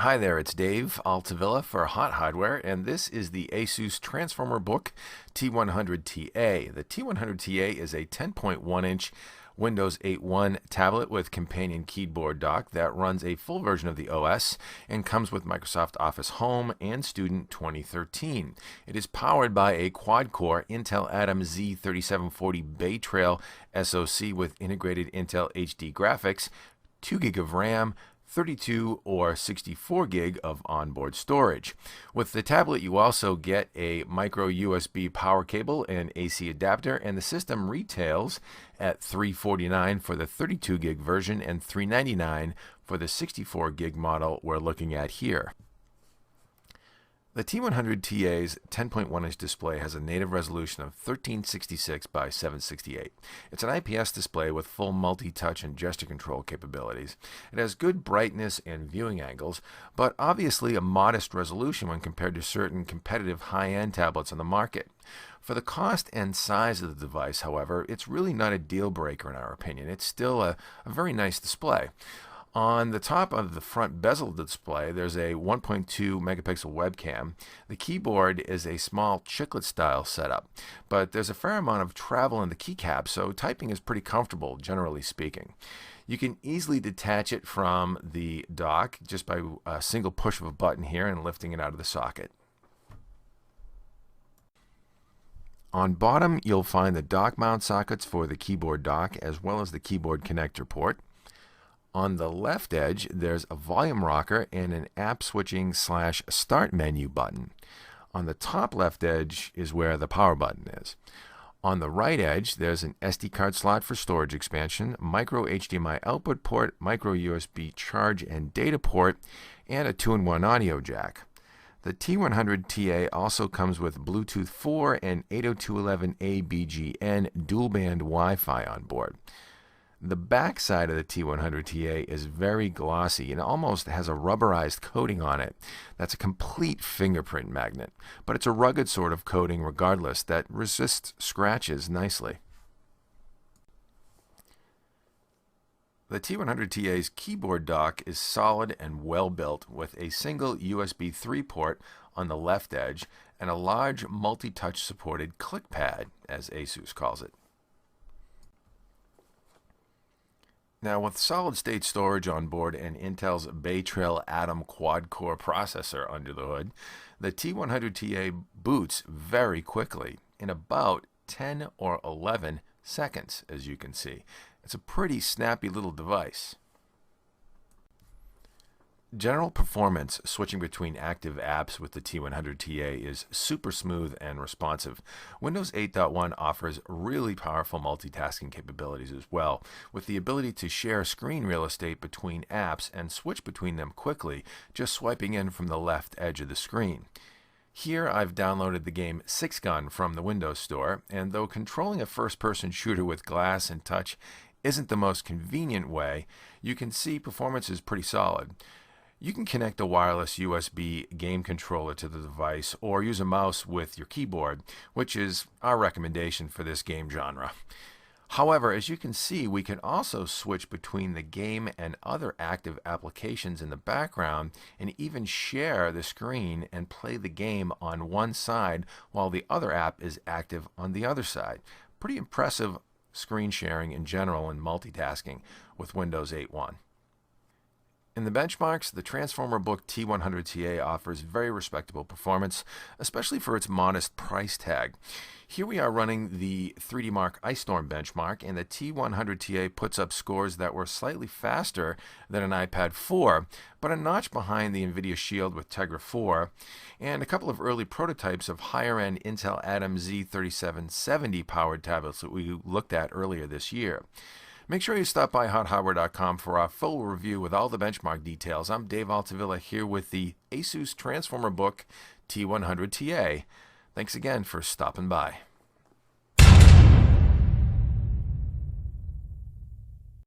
Hi there, it's Dave Altavilla for Hot Hardware, and this is the Asus Transformer Book T100TA. The T100TA is a 10.1-inch Windows 8.1 tablet with companion keyboard dock that runs a full version of the OS and comes with Microsoft Office Home and Student 2013. It is powered by a quad-core Intel Atom Z3740 Bay Trail SoC with integrated Intel HD graphics, 2 GB of RAM, 32 or 64 gig of onboard storage. With the tablet, you also get a micro USB power cable and AC adapter, and the system retails at $349 for the 32 gig version and $399 for the 64 gig model we're looking at here. The T100TA's 10.1-inch display has a native resolution of 1366 by 768. It's an IPS display with full multi-touch and gesture control capabilities. It has good brightness and viewing angles, but obviously a modest resolution when compared to certain competitive high-end tablets on the market. For the cost and size of the device, however, it's really not a deal breaker in our opinion. It's still a very nice display. On the top of the front bezel display, there's a 1.2 megapixel webcam. The keyboard is a small chiclet style setup, but there's a fair amount of travel in the keycap, so typing is pretty comfortable, generally speaking. You can easily detach it from the dock just by a single push of a button here and lifting it out of the socket. On bottom, you'll find the dock mount sockets for the keyboard dock as well as the keyboard connector port. On the left edge, there's a volume rocker and an app switching / start menu button. On the top left edge is where the power button is. On the right edge, there's an SD card slot for storage expansion, micro HDMI output port, micro USB charge and data port, and a 2-in-1 audio jack. The T100TA also comes with Bluetooth 4 and 802.11a BGN dual-band Wi-Fi on board. The back side of the T100TA is very glossy and almost has a rubberized coating on it. That's a complete fingerprint magnet, but it's a rugged sort of coating regardless that resists scratches nicely. The T100TA's keyboard dock is solid and well built with a single USB 3 port on the left edge and a large multi-touch supported click pad, as Asus calls it. Now, with solid-state storage on board and Intel's Bay Trail Atom quad-core processor under the hood, the T100TA boots very quickly, in about 10 or 11 seconds, as you can see. It's a pretty snappy little device. General performance switching between active apps with the T100TA is super smooth and responsive. Windows 8.1 offers really powerful multitasking capabilities as well, with the ability to share screen real estate between apps and switch between them quickly, just swiping in from the left edge of the screen. Here I've downloaded the game Six Gun from the Windows Store, and though controlling a first-person shooter with glass and touch isn't the most convenient way, you can see performance is pretty solid. You can connect a wireless USB game controller to the device or use a mouse with your keyboard, which is our recommendation for this game genre. However, as you can see, we can also switch between the game and other active applications in the background and even share the screen and play the game on one side while the other app is active on the other side. Pretty impressive screen sharing in general and multitasking with Windows 8.1. In the benchmarks, the Transformer Book T100TA offers very respectable performance, especially for its modest price tag. Here we are running the 3D Mark Ice Storm benchmark, and the T100TA puts up scores that were slightly faster than an iPad 4, but a notch behind the NVIDIA Shield with Tegra 4, and a couple of early prototypes of higher-end Intel Atom Z3770 powered tablets that we looked at earlier this year. Make sure you stop by hothardware.com for our full review with all the benchmark details. I'm Dave Altavilla here with the Asus Transformer Book T100TA. Thanks again for stopping by.